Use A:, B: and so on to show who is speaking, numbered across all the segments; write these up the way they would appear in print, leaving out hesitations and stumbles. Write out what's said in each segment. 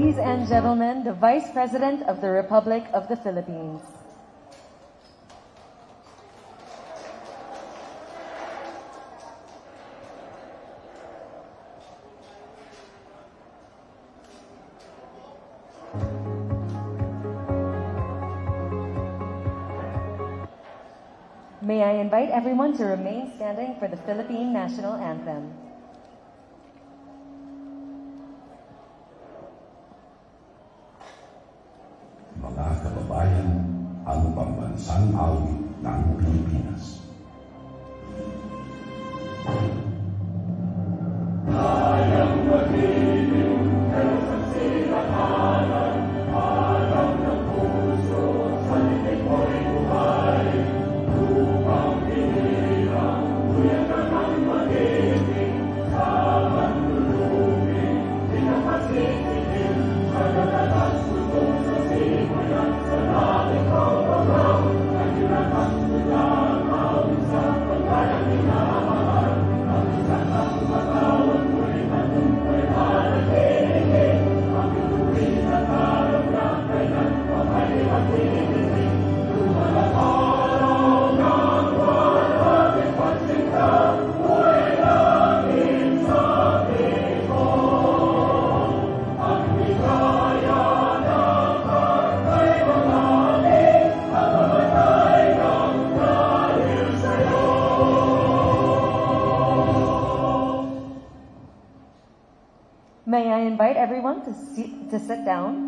A: Ladies and gentlemen, the Vice President of the Republic of the Philippines. May I invite everyone to remain standing for the Philippine National Anthem.
B: Mga kababayan, ang pambansang awit ng Pilipinas. Hayang magiging Diyos silakalan, alam ng puso, sa linig mo'y buhay. Upang hinirang, tuyan ka ng magiging, sa manlulungin, di ka pasitigil, sa natatas tutong sa simulan, sa nating kawawaw, ang hinatang tulang, awit sa pagkayang minamahal, ang isang kakumatawag, muli matumpay halatigin, ang inuwin at harap na kailan, pamaliwag tinigin, lumalang araw ng walating pagsinta, muli langit sa tikon, ang ligaya ng kartay mamaling, at mamatay ng dahil sa'yo.
A: May I invite everyone to sit down?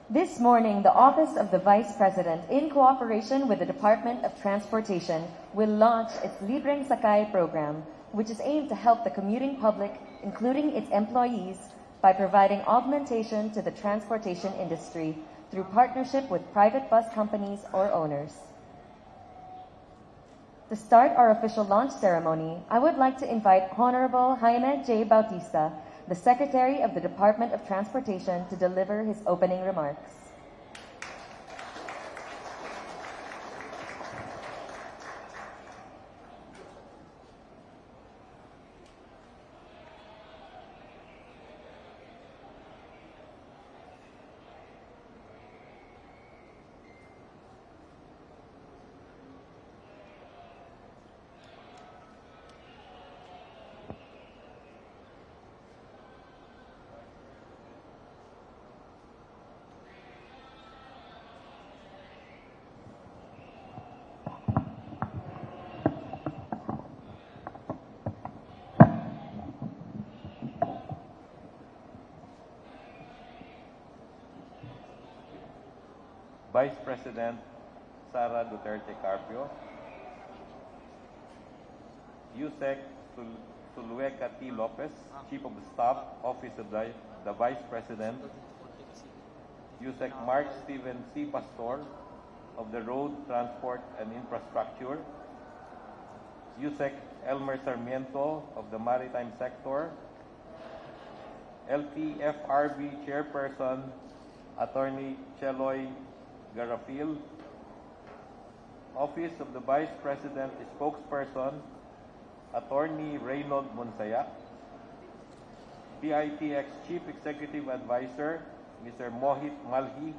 A: This morning, the Office of the Vice President, in cooperation with the Department of Transportation, will launch its Libreng Sakay program, which is aimed to help the commuting public, including its employees, by providing augmentation to the transportation industry through partnership with private bus companies or owners. To start our official launch ceremony, I would like to invite Honorable Jaime J. Bautista, the Secretary of the Department of Transportation, to deliver his opening remarks.
C: Vice President Sara Duterte Carpio, Yusek Zulueta T. Lopez, Chief of Staff, Office of the Vice President, Yusek Mark Steven C. Pastor of the Road, Transport and Infrastructure, Yusek Elmer Sarmiento of the Maritime Sector, LTFRB Chairperson, Attorney Cheloy Garafil, Office of the Vice President Spokesperson, Attorney Reynold Monsayak, PITX Chief Executive Advisor, Mr. Mohit Malhi,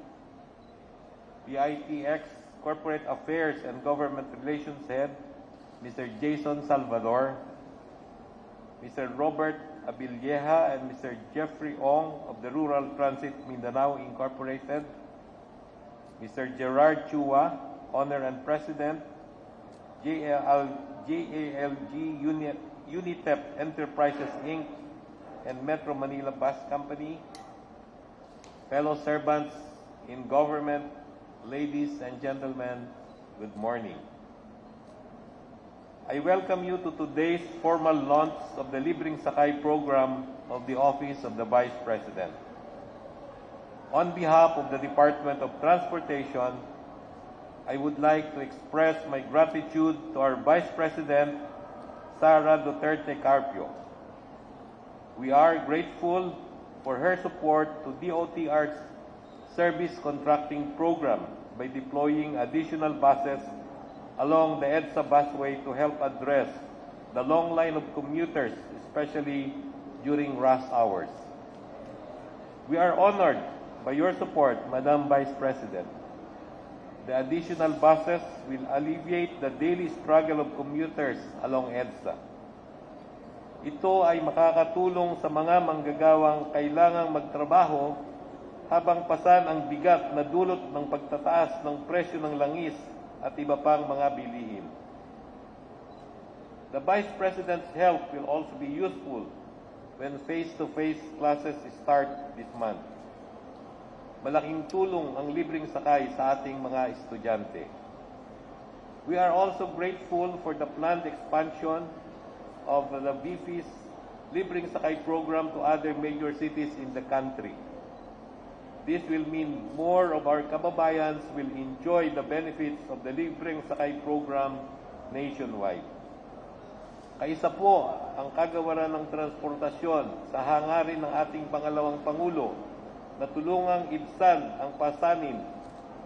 C: PITX Corporate Affairs and Government Relations Head, Mr. Jason Salvador, Mr. Robert Abilieja and Mr. Jeffrey Ong of the Rural Transit Mindanao Incorporated, Mr. Gerard Chua, Owner and President, JALG Unitep Enterprises Inc. and Metro Manila Bus Company, fellow servants in government, ladies and gentlemen, good morning. I welcome you to today's formal launch of the Libreng Sakay program of the Office of the Vice President. On behalf of the Department of Transportation, I would like to express my gratitude to our Vice President, Sara Duterte Carpio. We are grateful for her support to DOTR's service contracting program by deploying additional buses along the EDSA busway to help address the long line of commuters, especially during rush hours. We are honored by your support, Madam Vice President. The additional buses will alleviate the daily struggle of commuters along EDSA. Ito ay makakatulong sa mga manggagawang kailangang magtrabaho habang pasan ang bigat na dulot ng pagtataas ng presyo ng langis at iba pang mga bilihin. The Vice President's help will also be useful when face-to-face classes start this month. Malaking tulong ang libreng sakay sa ating mga estudyante. We are also grateful for the planned expansion of the VP's Libreng Sakay program to other major cities in the country. This will mean more of our kababayans will enjoy the benefits of the Libreng Sakay program nationwide. Kaisa po ang kagawaran ng transportasyon sa hangarin ng ating pangalawang Pangulo na tulungang ibsan ang pasanin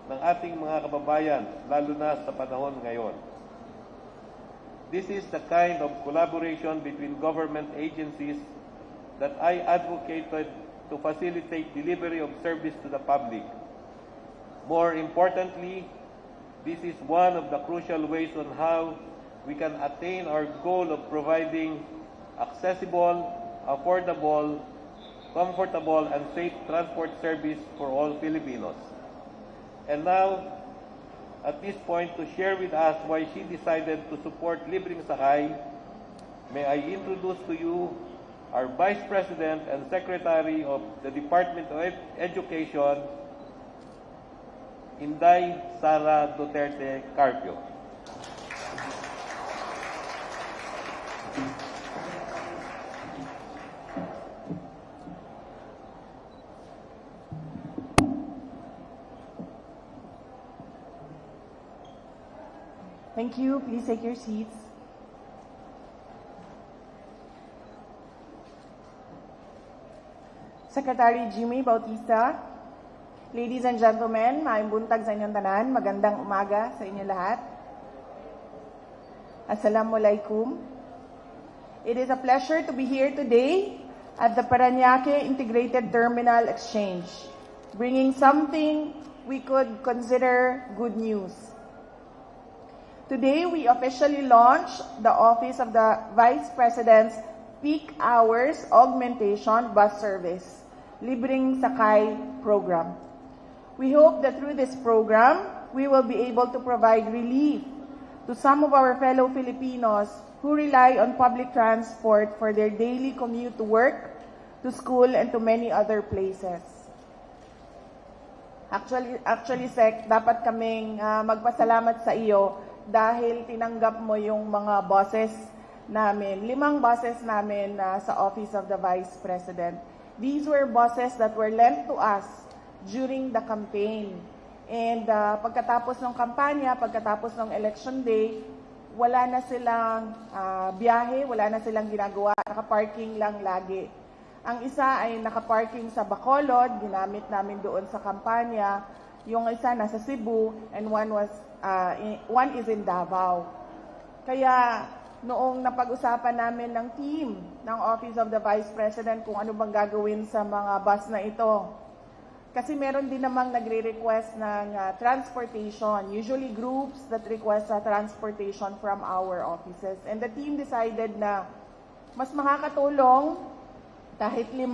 C: ng ating mga kababayan, lalo na sa panahon ngayon. This is the kind of collaboration between government agencies that I advocated to facilitate delivery of service to the public. More importantly, this is one of the crucial ways on how we can attain our goal of providing accessible, affordable, comfortable, and safe transport service for all Filipinos. And now, at this point, to share with us why she decided to support Libreng Sakay, may I introduce to you our Vice President and Secretary of the Department of Education, Inday Sara Duterte Carpio.
D: Thank you. Please take your seats. Secretary Jimmy Bautista, ladies and gentlemen, maayong buntag sa inyong tanan, magandang umaga sa inyo lahat. Assalamualaikum. It is a pleasure to be here today at the Parañaque Integrated Terminal Exchange, bringing something we could consider good news. Today, we officially launched the Office of the Vice President's Peak Hours Augmentation Bus Service, Libreng Sakay program. We hope that through this program, we will be able to provide relief to some of our fellow Filipinos who rely on public transport for their daily commute to work, to school, and to many other places. Actually, Sec, dapat kaming magpasalamat sa iyo dahil tinanggap mo yung mga bosses namin, 5 bosses namin sa Office of the Vice President. These were bosses that were lent to us during the campaign. And pagkatapos ng kampanya, pagkatapos ng election day, wala na silang biyahe, wala na silang ginagawa, nakaparking lang lagi. Ang isa ay nakaparking sa Bacolod, ginamit namin doon sa kampanya. Yung isa nasa Cebu, and one is in Davao. Kaya noong napag-usapan namin ng team ng Office of the Vice President kung ano bang gagawin sa mga bus na ito. Kasi meron din namang nagre-request ng transportation, usually groups that request transportation from our offices. And the team decided na mas makakatulong, kahit 5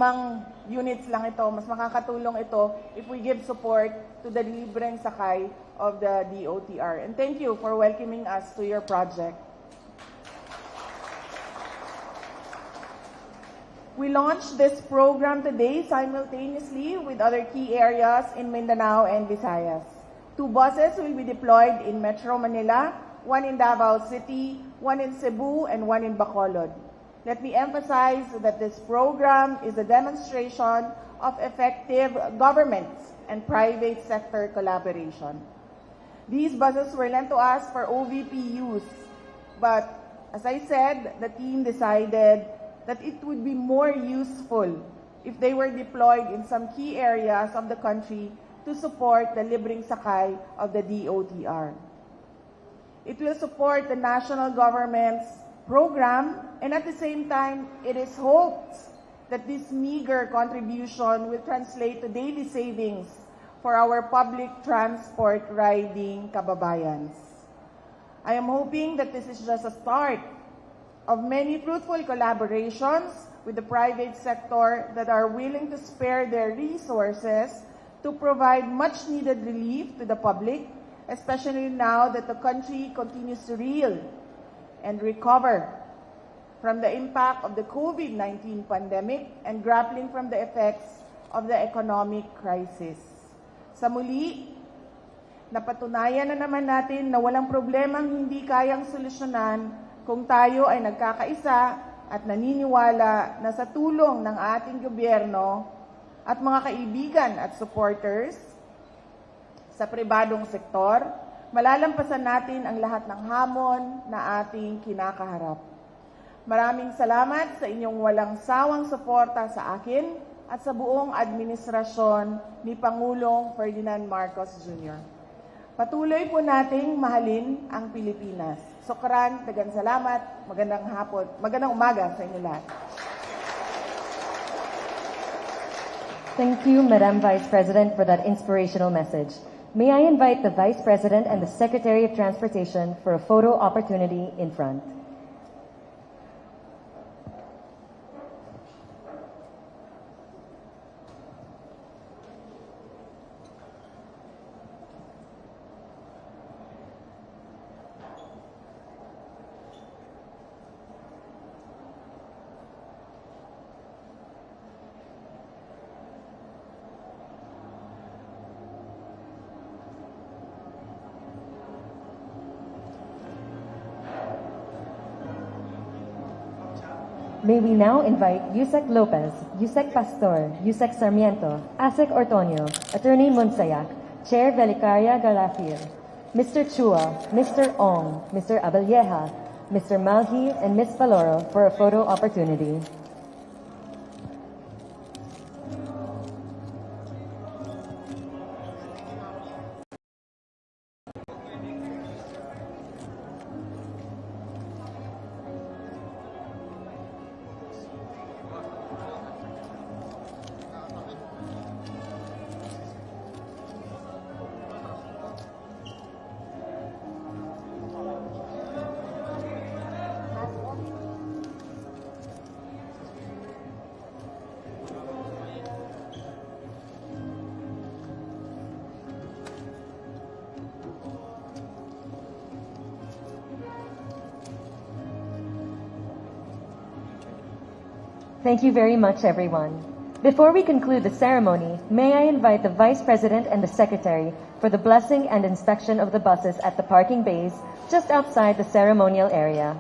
D: units lang ito, mas makakatulong ito if we give support to the Libreng Sakay of the DOTR. And thank you for welcoming us to your project. We launched this program today simultaneously with other key areas in Mindanao and Visayas. 2 buses will be deployed in Metro Manila, 1 in Davao City, 1 in Cebu, and 1 in Bacolod. Let me emphasize that this program is a demonstration of effective government and private sector collaboration. These buses were lent to us for OVP use, but as I said, the team decided that it would be more useful if they were deployed in some key areas of the country to support the Libreng Sakay of the DOTR. It will support the national government's program, and at the same time, it is hoped that this meager contribution will translate to daily savings for our public transport riding kababayans. I am hoping that this is just a start of many fruitful collaborations with the private sector that are willing to spare their resources to provide much needed relief to the public, especially now that the country continues to reel and recover from the impact of the COVID-19 pandemic and grappling from the effects of the economic crisis. Sa muli, napatunayan na naman natin na walang problemang hindi kayang solusyonan kung tayo ay nagkakaisa at naniniwala na sa tulong ng ating gobyerno at mga kaibigan at supporters sa pribadong sektor, malalampasan natin ang lahat ng hamon na ating kinakaharap. Maraming salamat sa inyong walang sawang suporta sa akin at sa buong administrasyon ni Pangulong Ferdinand Marcos Jr. Patuloy po nating mahalin ang Pilipinas. Sukran, dagang salamat, magandang hapon, magandang umaga sa inyo lahat.
A: Thank you, Madam Vice President, for that inspirational message. May I invite the Vice President and the Secretary of Transportation for a photo opportunity in front. May we now invite Yusek Lopez, Yusek Pastor, Yusek Sarmiento, Asek Ortonio, Attorney Monsayak, Chair Velicaria Galafir, Mr. Chua, Mr. Ong, Mr. Abelleja, Mr. Malhi, and Ms. Valoro for a photo opportunity. Thank you very much, everyone. Before we conclude the ceremony, may I invite the Vice President and the Secretary for the blessing and inspection of the buses at the parking bays just outside the ceremonial area.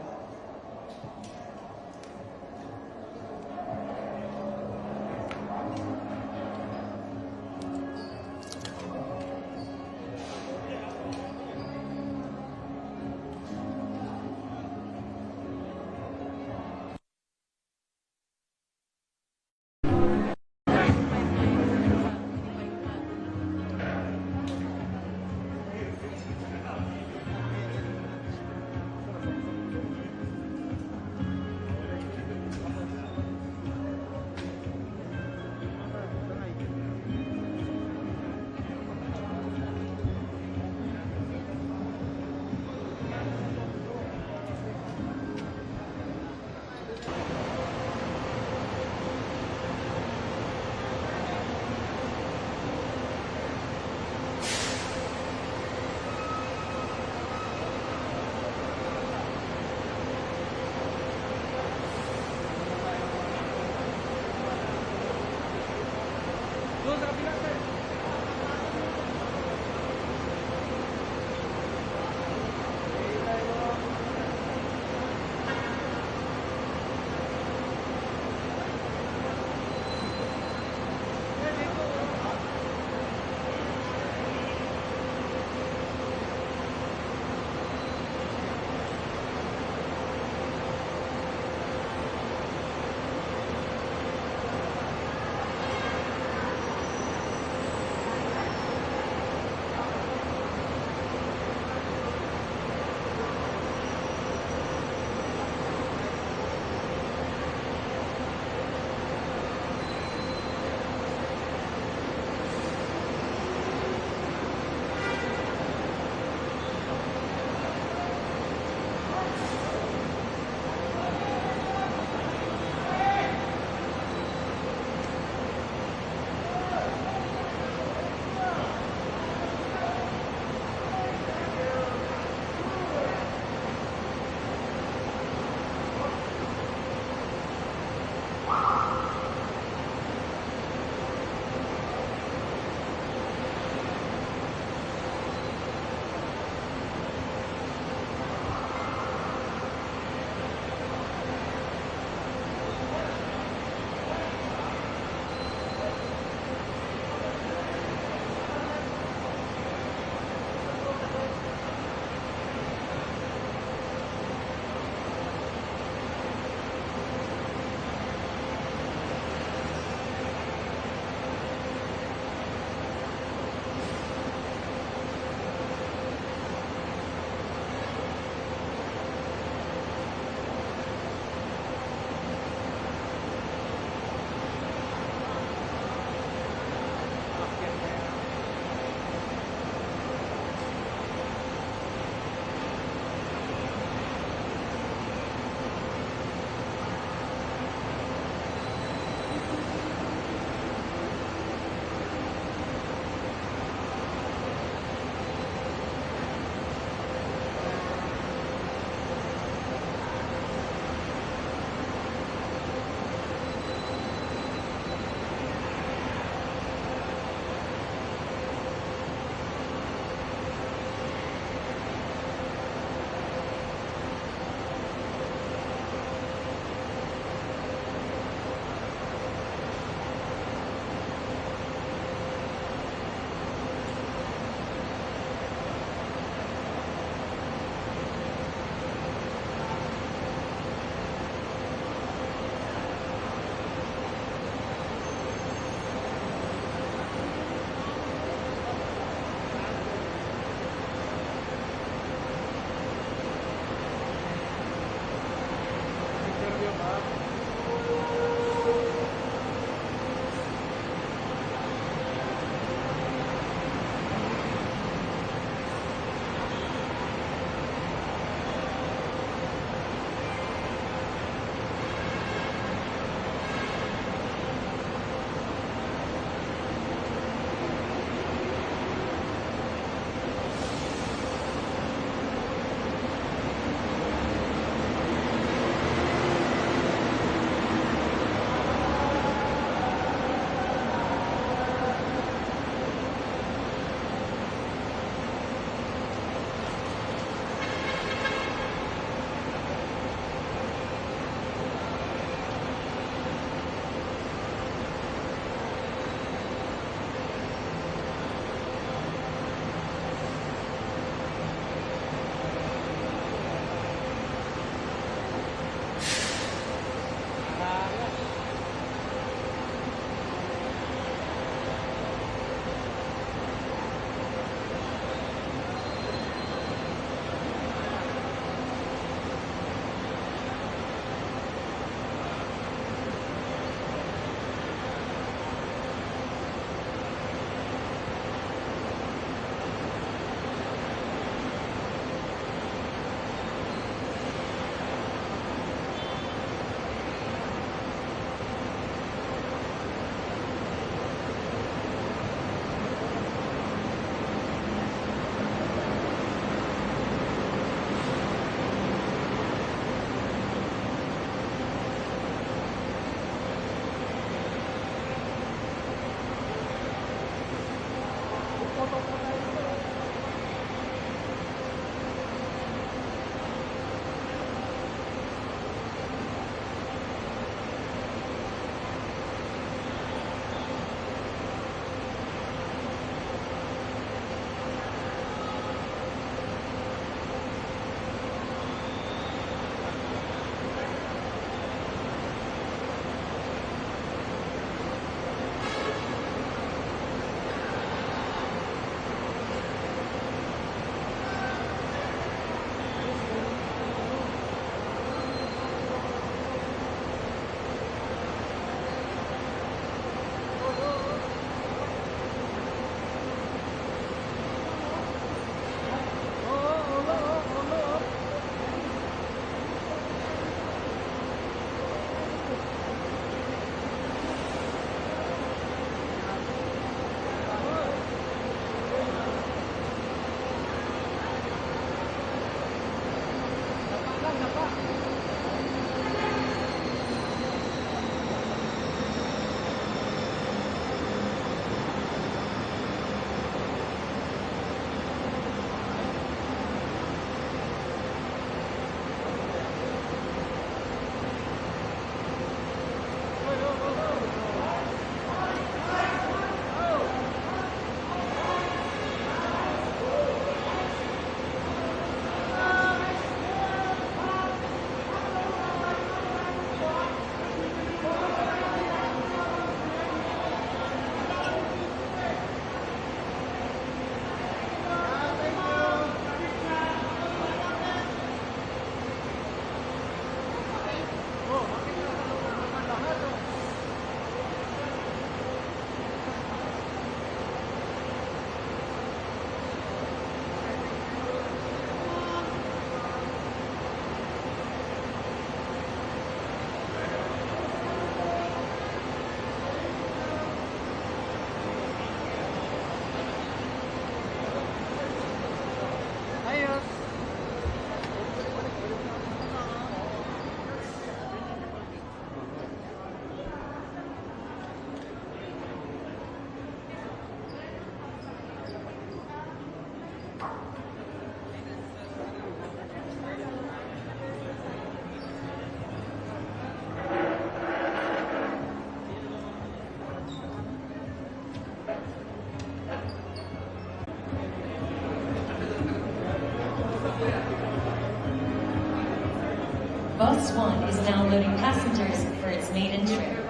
A: Bus 1 is now loading passengers for its maiden trip.